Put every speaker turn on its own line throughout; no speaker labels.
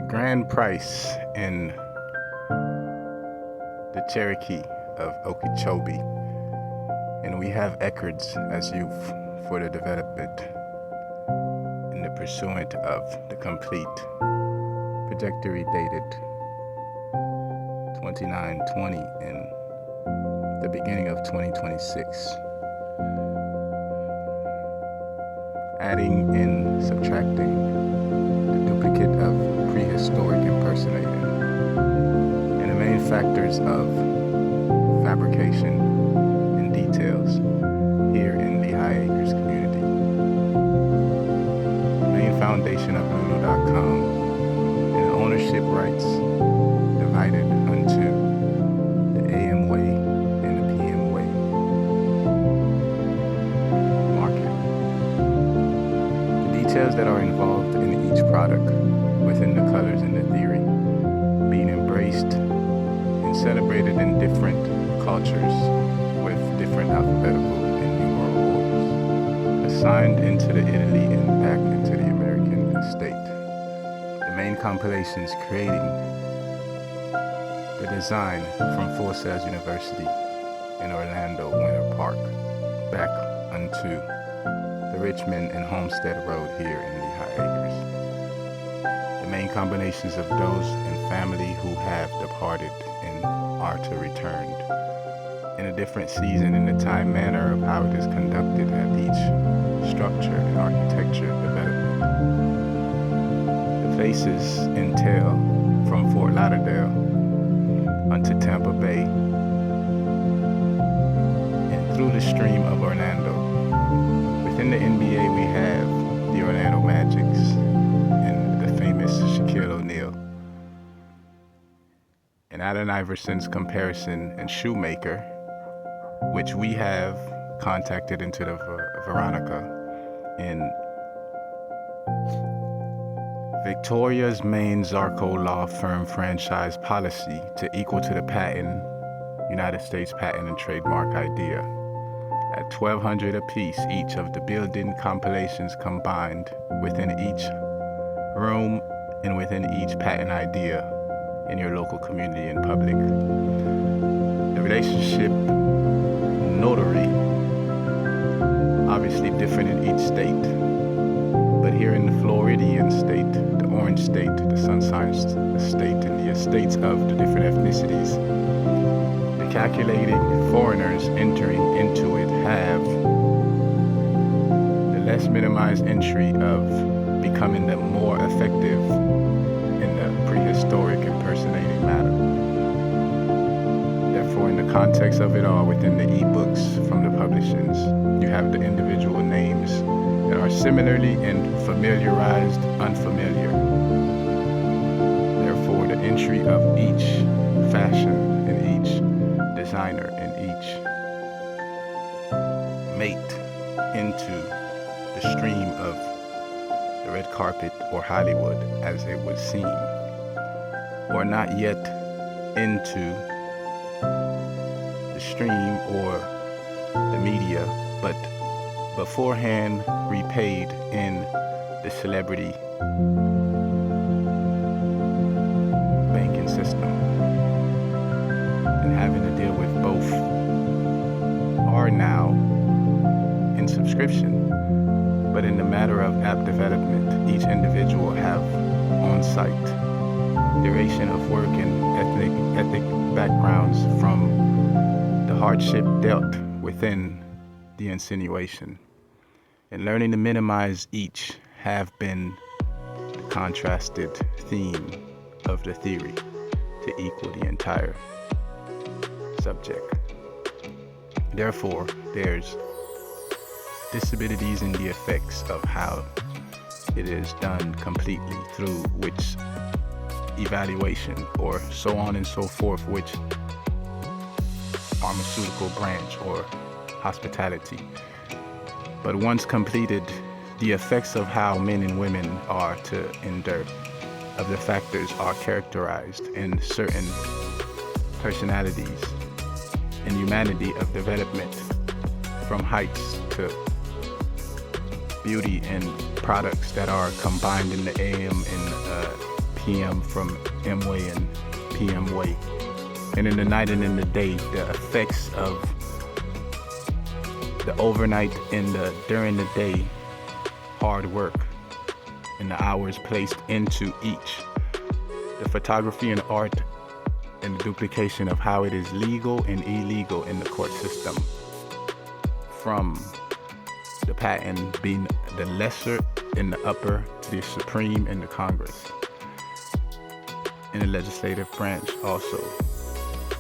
grand price in the Cherokee of Okeechobee, and we have Eckerd's as youth for the development in the pursuant of the complete trajectory dated 29/20 and the beginning of 2026. Adding and subtracting the duplicate of prehistoric impersonating and the main factors of fabrication and details here in the High Acres community. The main foundation of Lulu.com and ownership rights divided unto the AM way and the PM way market. The details that are involved in each product within the colors and the theory being embraced and celebrated in different cultures with different alphabetical and numeral orders, assigned into the Italy and back into the American estate. The main compilations creating the design from Full Sails University in Orlando Winter Park back unto the Richmond and Homestead Road here in the High Acres. The main combinations of those and family who have departed and are to return in a different season in the time manner of how it is conducted at each structure and architecture development. The places entail from Fort Lauderdale unto Tampa Bay and through the stream of Orlando. Within the NBA we have the Orlando Magics and the famous Shaquille O'Neal. And Allen Iverson's comparison and Shoemaker, which we have contacted into the Veronica in Victoria's main Zarco law firm franchise policy to equal to the patent, United States Patent and Trademark idea. At $1,200 apiece, each of the building compilations combined within each room and within each patent idea in your local community and public. The relationship notary, obviously different in each state, but here in the Floridian state, the Orange state, the Sunshine state, and the estates of the different ethnicities, the calculating foreigners entering into it have the less minimized entry of becoming the more effective in the prehistoric impersonating matter. Therefore, in the context of it all, within the ebooks from the publishings, you have the individual names that are similarly and familiarized unfamiliar. Therefore, the entry of each fashion and each designer and each mate into the stream of the red carpet or Hollywood, as it would seem, or not yet into the stream or the media, but beforehand repaid in the celebrity banking system, and having to deal with both are now in subscription, but in the matter of app development, each individual have on-site duration of work and ethnic backgrounds from the hardship dealt within the insinuation, and learning to minimize each have been the contrasted theme of the theory to equal the entire subject. Therefore, there's disabilities in the effects of how it is done completely through which evaluation or so on and so forth, which pharmaceutical branch or hospitality. But once completed, the effects of how men and women are to endure of the factors are characterized in certain personalities and humanity of development, from heights to beauty and products that are combined in the AM and PM from M way and PM way. And in the night and in the day, the effects of the overnight and the during the day hard work and the hours placed into each. The photography and art and the duplication of how it is legal and illegal in the court system. From the patent being the lesser and the upper to the supreme and the Congress. In the legislative branch also.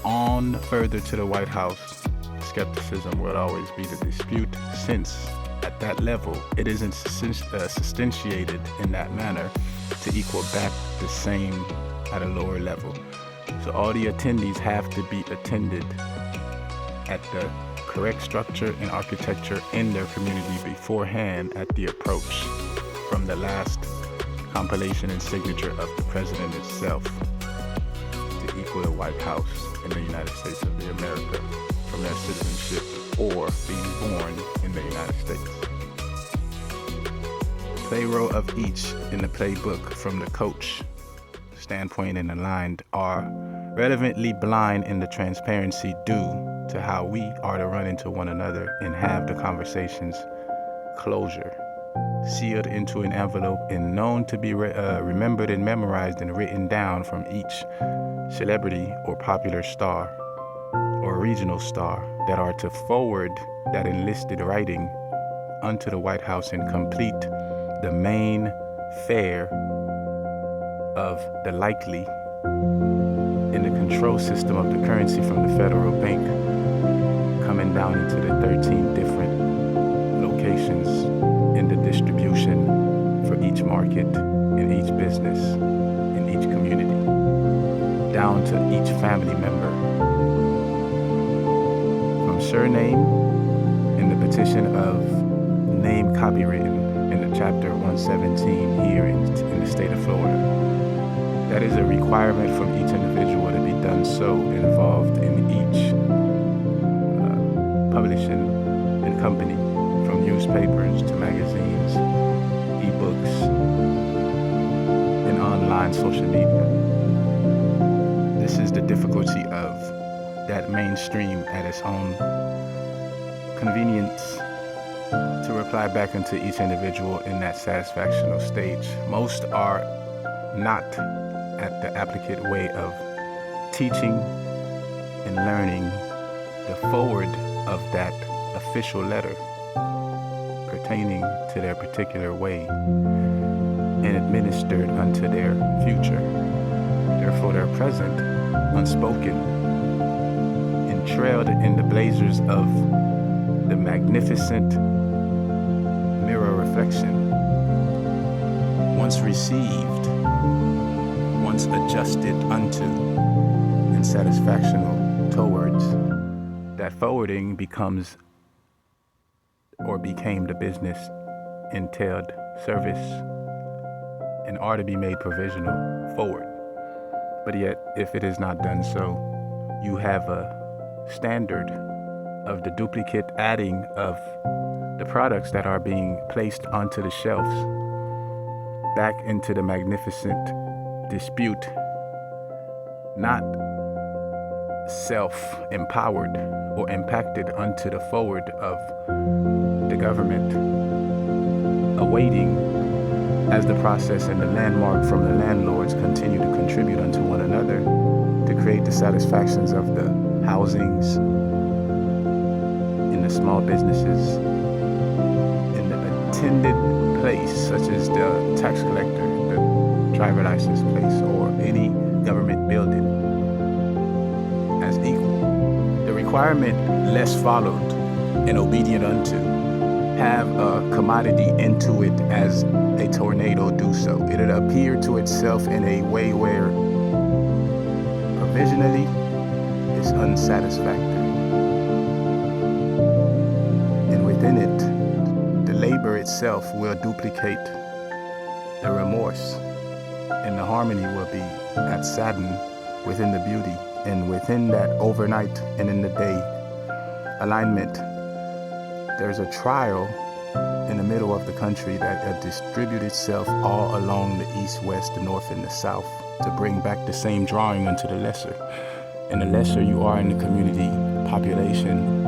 On further to the White House, skepticism will always be the dispute, since at that level it isn't substantiated in that manner to equal back the same at a lower level. So all the attendees have to be attended at the correct structure and architecture in their community beforehand at the approach from the last compilation and signature of the president itself to equal the White House in the United States of the America from their citizenship or being born in the United States. The play role of each in the playbook from the coach standpoint and aligned are relevantly blind in the transparency due to how we are to run into one another and have the conversations closure, sealed into an envelope and known to be remembered and memorized and written down from each celebrity or popular star or regional star that are to forward that enlisted writing unto the White House and complete the main fare of the likely in the control system of the currency from the federal bank coming down into the 13 different locations in the distribution for each market, in each business, in each community, down to each family member. From surname in the petition of name copywritten in the chapter 117 here in the state of Florida. That is a requirement from each individual to be done so involved in each publishing and company, from newspapers to magazines, ebooks, and online social media. This is the difficulty of that mainstream at its own convenience to reply back into each individual in that satisfactional stage. Most are not at the applicate way of teaching and learning the forward of that official letter pertaining to their particular way and administered unto their future. Therefore, their present, unspoken, entrailed in the blazers of the magnificent mirror reflection, once received, once adjusted unto, and satisfactional towards, that forwarding becomes or became the business entailed service and are to be made provisional forward. But yet, if it is not done so, you have a standard of the duplicate adding of the products that are being placed onto the shelves back into the magnificent dispute, not self-empowered or impacted unto the forward of the government, awaiting as the process and the landmark from the landlords continue to contribute unto one another to create the satisfactions of the housings, in the small businesses, in the attended place such as the tax collector, the driver license place, or any government building as equal. The requirement less followed and obedient unto have a commodity into it as a tornado do so. It'll appear to itself in a way where provisionally it's unsatisfactory. And within it, the labor itself will duplicate the remorse, and the harmony will be at sadden within the beauty, and within that overnight and in the day alignment. There's a trial in the middle of the country that distribute itself all along the east, west, the north, and the south to bring back the same drawing unto the lesser. And the lesser you are in the community population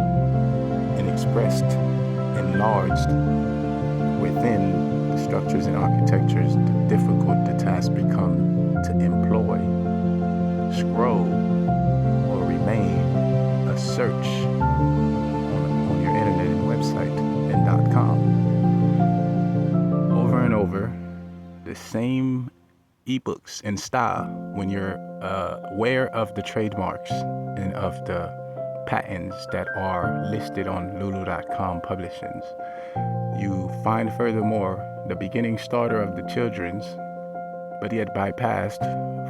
and expressed, enlarged within the structures and architectures, the difficult the task become to employ, scroll, or remain a search on your internet and website and .com. Over and over, the same ebooks and style. When you're aware of the trademarks and of the patents that are listed on lulu.com publishings, you find furthermore the beginning starter of the children's, but yet bypassed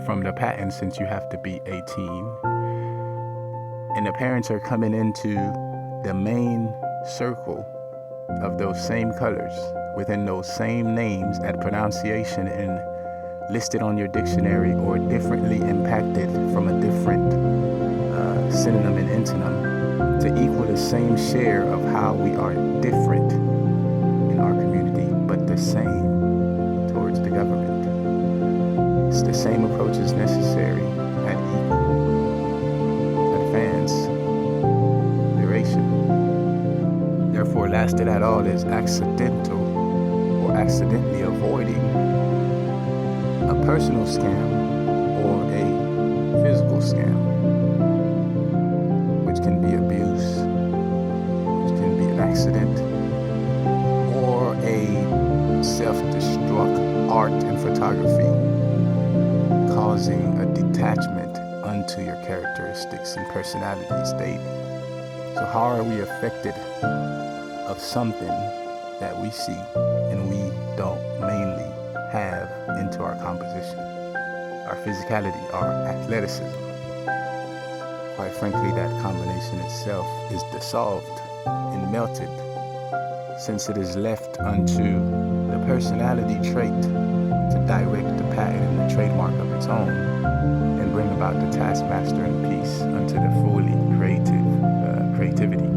from the patent since you have to be 18. And the parents are coming into the main circle of those same colors within those same names at pronunciation and listed on your dictionary or differently impacted from a different synonym and antonym to equal the same share of how we are different in our community, but the same towards the government. It's the same approach is necessary at equal, advanced duration. Therefore, lasted at all is accidental or accidentally avoiding a personal scam or a physical scam, which can be abuse, which can be an accident, or a self-destruct art and photography, causing a detachment unto your characteristics and personalities daily. So how are we affected of something that we see and we don't mainly have into our composition, our physicality, our athleticism? Quite frankly, that combination itself is dissolved and melted, since it is left unto the personality trait to direct the patent and the trademark of its own and bring about the taskmaster and peace unto the fully creativity.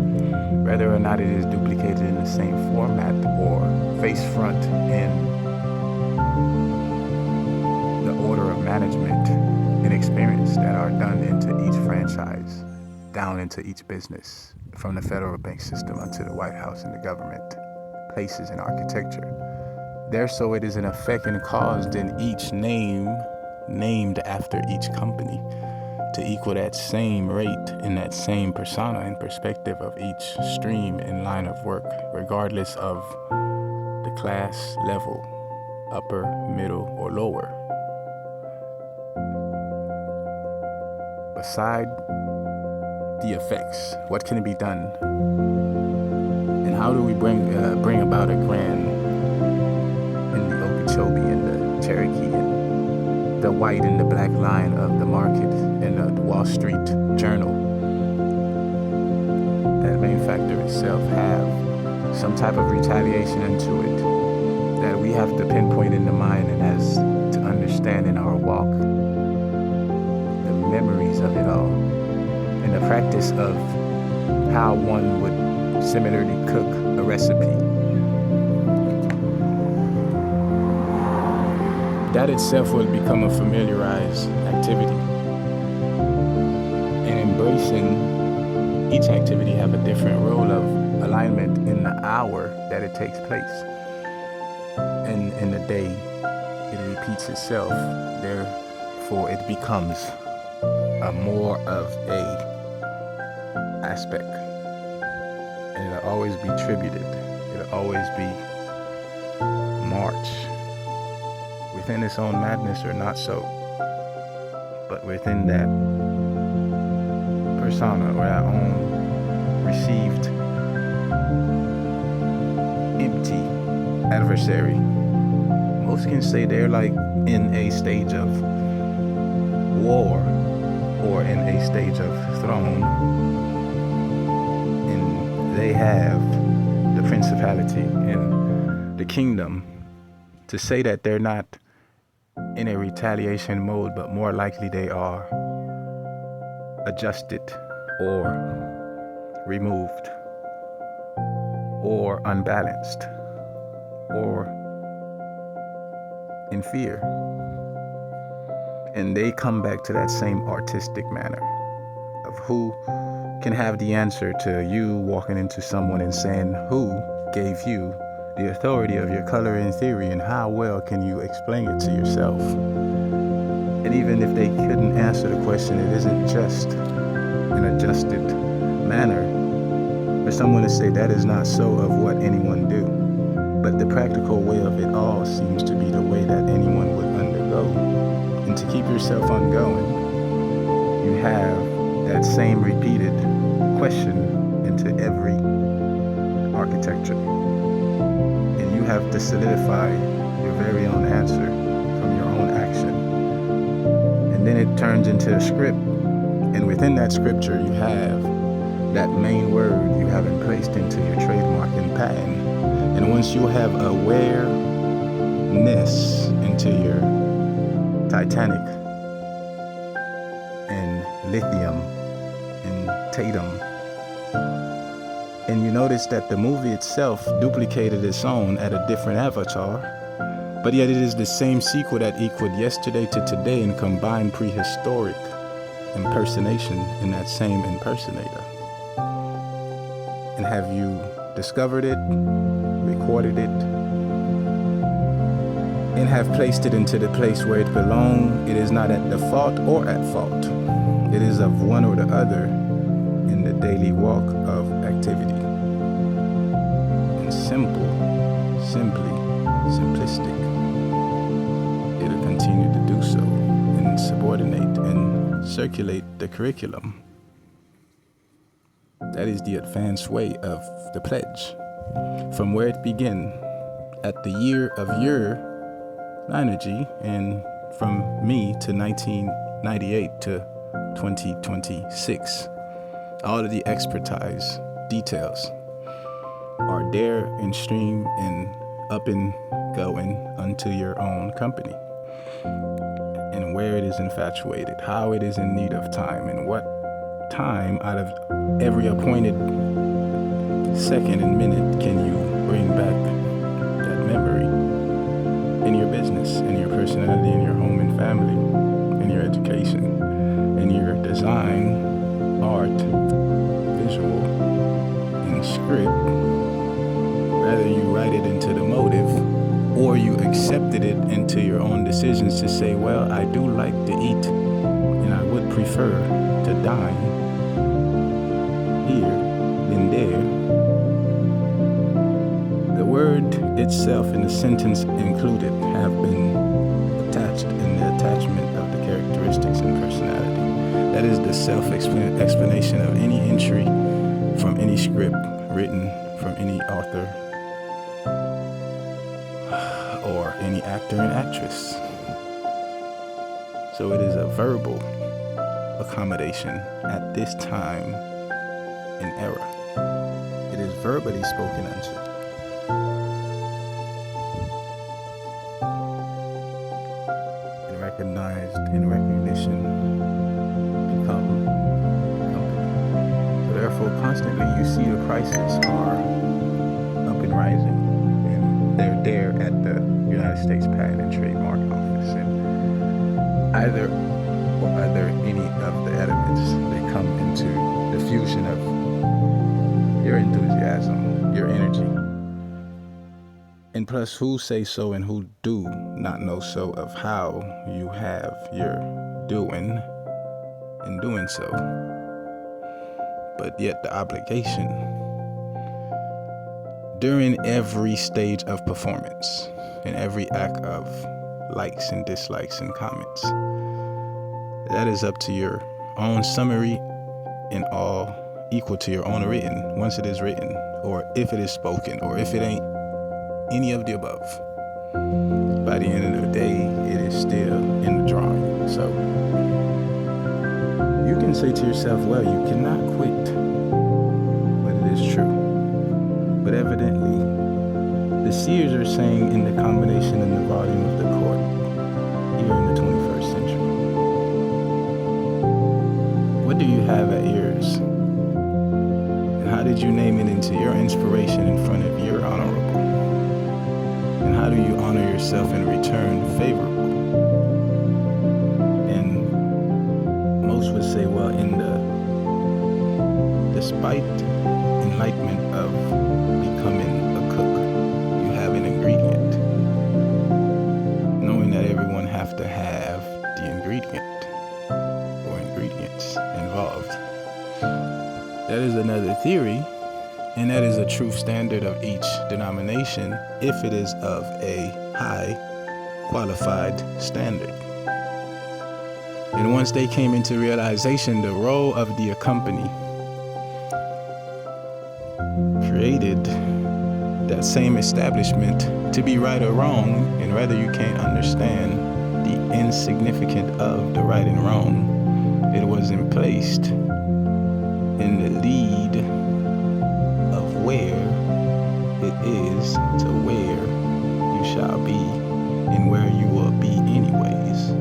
Whether or not it is duplicated in the same format or face front in the order of management and experience that are done into each franchise, down into each business, from the federal bank system unto the White House and the government, places and architecture. There, so it is an effect and caused in each name named after each company to equal that same rate and that same persona and perspective of each stream and line of work, regardless of the class level, upper, middle, or lower. Beside the effects, what can be done? And how do we bring about a grand in the Okeechobee and the Cherokee and the white and the black line of the market and the Wall Street Journal? That main factor itself have some type of retaliation into it that we have to pinpoint in the mind and as to understand in our walk the memories of it all and the practice of how one would similarly cook a recipe. That itself will become a familiarized activity. And embracing each activity have a different role of alignment in the hour that it takes place. And in the day, it repeats itself. Therefore, it becomes a more of a aspect. And it'll always be tributed. It'll always be marched within its own madness or not so, but within that persona or that own received empty adversary. Most can say they're like in a stage of war or in a stage of throne, and they have the principality and the kingdom. To say that they're not in a retaliation mode, but more likely they are adjusted or removed or unbalanced or in fear. And they come back to that same artistic manner of who can have the answer to you walking into someone and saying who gave you the authority of your color in theory, and how well can you explain it to yourself. And even if they couldn't answer the question, it isn't just an adjusted manner for someone to say that is not so of what anyone do. But the practical way of it all seems to be the way that anyone would undergo. And to keep yourself ongoing, you have that same repeated question into every architecture. And you have to solidify your very own answer from your own action. And then it turns into a script. And within that scripture, you have that main word you haven't placed into your trademark and patent. And once you have awareness into your Titanic and lithium and Tatum, and you notice that the movie itself duplicated its own at a different avatar, but yet it is the same sequel that equaled yesterday to today and combined prehistoric impersonation in that same impersonator. And have you discovered it, recorded it, and have placed it into the place where it belongs? It is not at the fault or at fault. It is of one or the other in the daily walk of activity. And simply simplistic. It'll continue to do so and subordinate and circulate the curriculum. That is the advanced way of the pledge. From where it began at the year of your energy, and from me to 1998 to 2026. All of the expertise details are there in stream and up and going unto your own company. And where it is infatuated, how it is in need of time, and what time out of every appointed second and minute can you bring back that memory in your business, in your personality, in your home and family, in your education, in your design, art, visual, and script. Whether you write it into the motive or you accepted it into your own decisions to say, well, I do like to eat and I would prefer to dine here than there. The word itself and the sentence included have been attached in the attachment of the characteristics and personality. That is the self-explanation of any entry from any script written from any author or any actor and actress. So it is a verbal accommodation at this time and era. It is verbally spoken unto. And recognized in recognition become company. So therefore constantly you see the prices are up and rising. And they're there at the United States Patent and Trademark Office. And either or other any of the elements, they come into the fusion of your enthusiasm, your energy. And plus, who say so and who do not know so of how you have your doing in doing so. But yet the obligation during every stage of performance and every act of likes and dislikes and comments, that is up to your own summary and all equal to your own written, once it is written, or if it is spoken, or if it ain't any of the above. By the end of the day, it is still in the drawing. So you can say to yourself, well, you cannot quit, but it is true. But evidently, the seers are saying in the combination and the volume of the court here in the 21st century, what do you have at yours? And how did you name it into your inspiration in front yourself in return favorable. And most would say, well, despite enlightenment of becoming a cook, you have an ingredient. Knowing that everyone have to have the ingredient or ingredients involved. That is another theory, and that is a truth standard of each denomination if it is of a high qualified standard. And once they came into realization, the role of the company created that same establishment to be right or wrong, and rather you can't understand the insignificance of the right and wrong. It wasn't placed in the lead of where it is to where you shall be and where you will be anyways.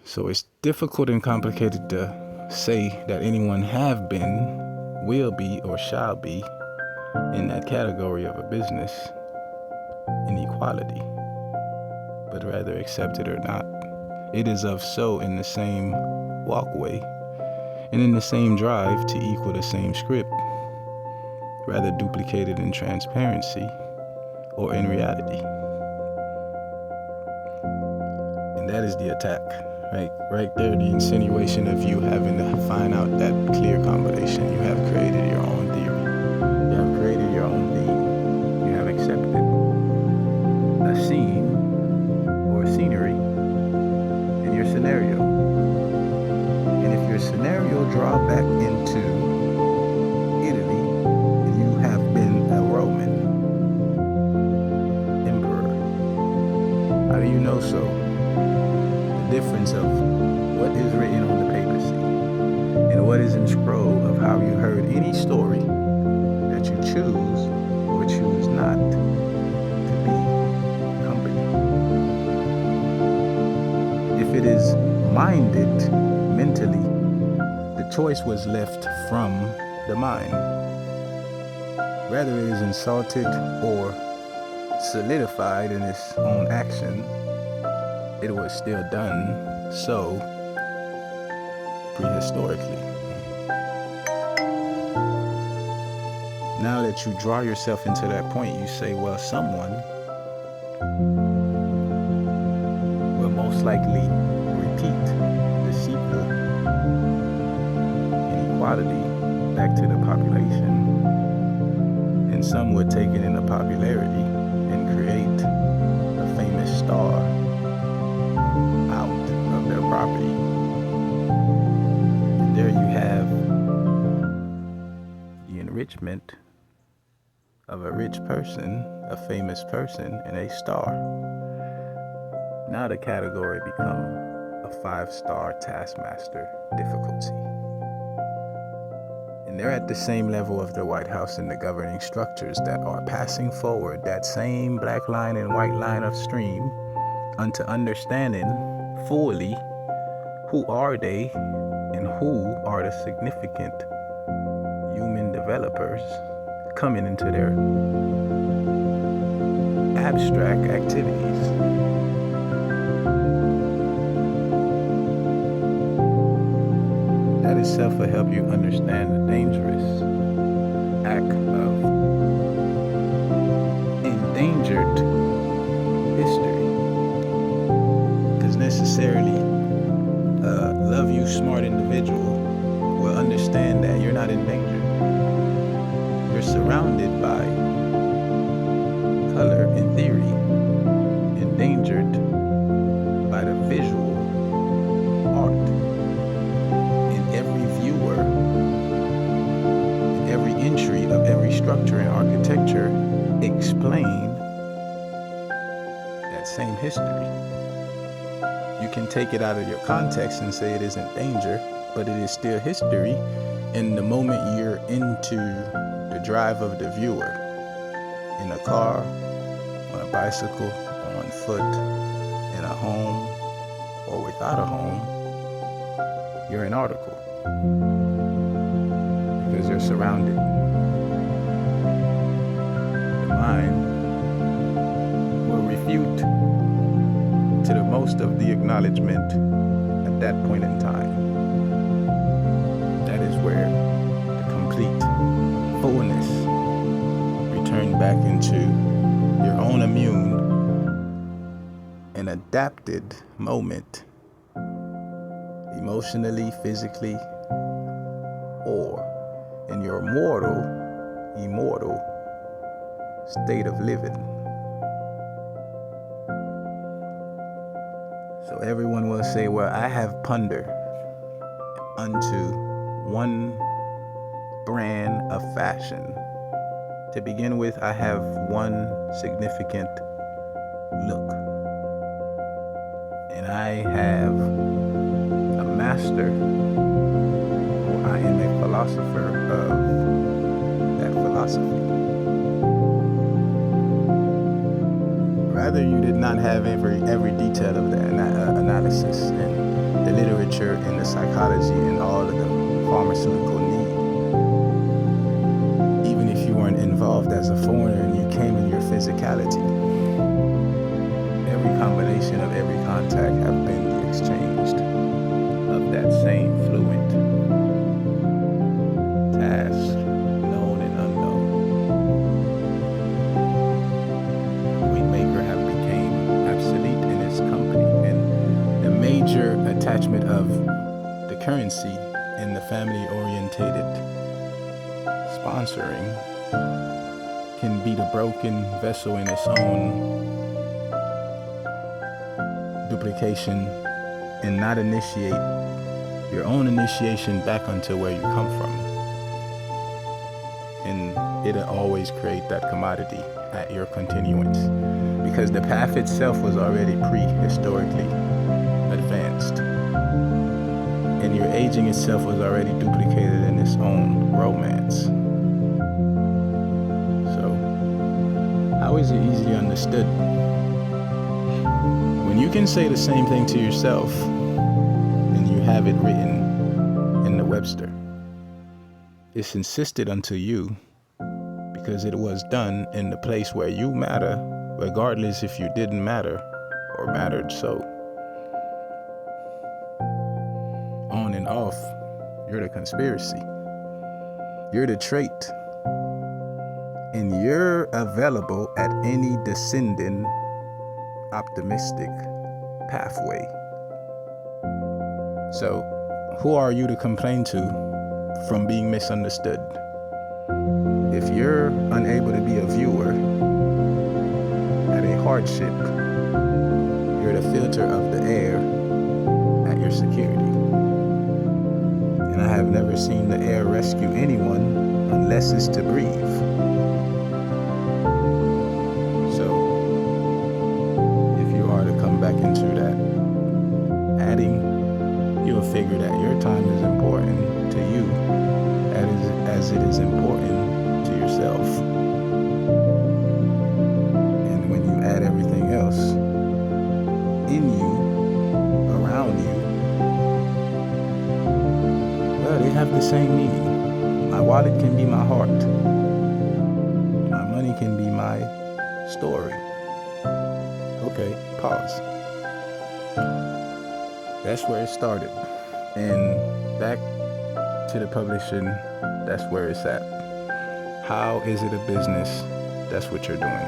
So it's difficult and complicated to say that anyone have been, will be, or shall be in that category of a business inequality, but rather accept it or not. It is of so in the same walkway and in the same drive to equal the same script, rather duplicated in transparency or in reality. And that is the attack. Right there, the insinuation of you having to find out that clear combination. You have created your own theory. You have created your own being. You have accepted a scene or scenery in your scenario. And if your scenario draw back into Italy, and you have been a Roman emperor, how do you know so? Difference of what is written on the papacy and what is in scroll of how you heard any story that you choose or choose not to be company. If it is minded mentally, the choice was left from the mind. Rather it is insulted or solidified in its own action, it was still done so prehistorically. Now that you draw yourself into that point, you say, well, someone will most likely repeat the sequel inequality back to the population. And some would take it into popularity and create a famous star out of their property. And there you have the enrichment of a rich person, a famous person, and a star. Now the category become a 5-star taskmaster difficulty. And they're at the same level of the White House and the governing structures that are passing forward that same black line and white line of stream unto understanding fully who are they and who are the significant human developers coming into their abstract activities. That itself will help you understand the dangerous act of endangered history. Because necessarily love you smart individual will understand that you're not endangered. You're surrounded by color and theory, endangered by the visual art. And every viewer, and every entry of every structure and architecture explain that same history. You can take it out of your context and say it isn't danger, but it is still history. And the moment you're into the drive of the viewer, in a car, on a bicycle, on foot, in a home, or without a home, you're an article. Because you're surrounded. The mind acknowledgement at that point in time. That is where the complete fullness returned back into your own immune and adapted moment, emotionally, physically, or in your immortal state of living. So everyone will say, well, I have ponder unto one brand of fashion. To begin with, I have one significant look. And I have a master, or I am a philosopher of that philosophy. Rather, you did not have every detail of the analysis and the literature and the psychology and all of the pharmaceutical need. Even if you weren't involved as a foreigner and you came in your physicality, every combination of every contact have been the exchange of that same fluent task, known and unknown. Waymaker have became obsolete in its company, and the major attachment of the currency in the family-orientated sponsoring can be the broken vessel in its own duplication and not initiate your own initiation back unto where you come from. And it'll always create that commodity at your continuance, because the path itself was already prehistorically advanced, and your aging itself was already duplicated in its own romance. So how is it easily understood when you can say the same thing to yourself and you have it written in the Webster? It's insisted unto you because it was done in the place where you matter, regardless if you didn't matter or mattered. So on and off, you're the conspiracy, you're the trait, and you're available at any descending optimistic pathway. So who are you to complain to from being misunderstood? If you're unable to be a viewer at a hardship, you're the filter of the air at your security. And I have never seen the air rescue anyone unless it's to breathe. Back into that adding, you'll figure that your time is important to you as it is important to yourself. And when you add everything else in you, around you, well, they have the same meaning. My wallet can be my heart. My money can be my story. Okay, pause. That's where it started. And back to the publishing, that's where it's at. How is it a business? That's what you're doing.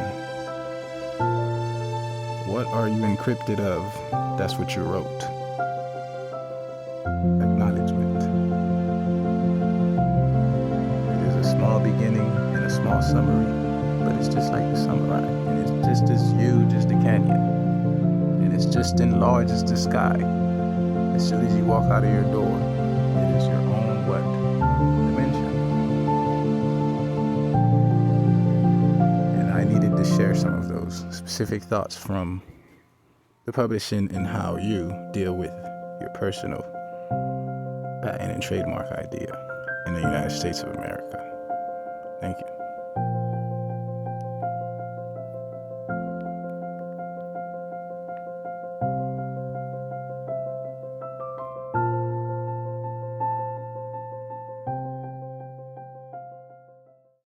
What are you encrypted of? That's what you wrote. Acknowledgement. It is a small beginning and a small summary, but it's just like the samurai. And it's just as you, just a canyon. And it's just as large as the sky. As soon as you walk out of your door, it is your own what? Dimension. And I needed to share some of those specific thoughts from the publishing and how you deal with your personal patent and trademark idea in the United States of America. Thank you.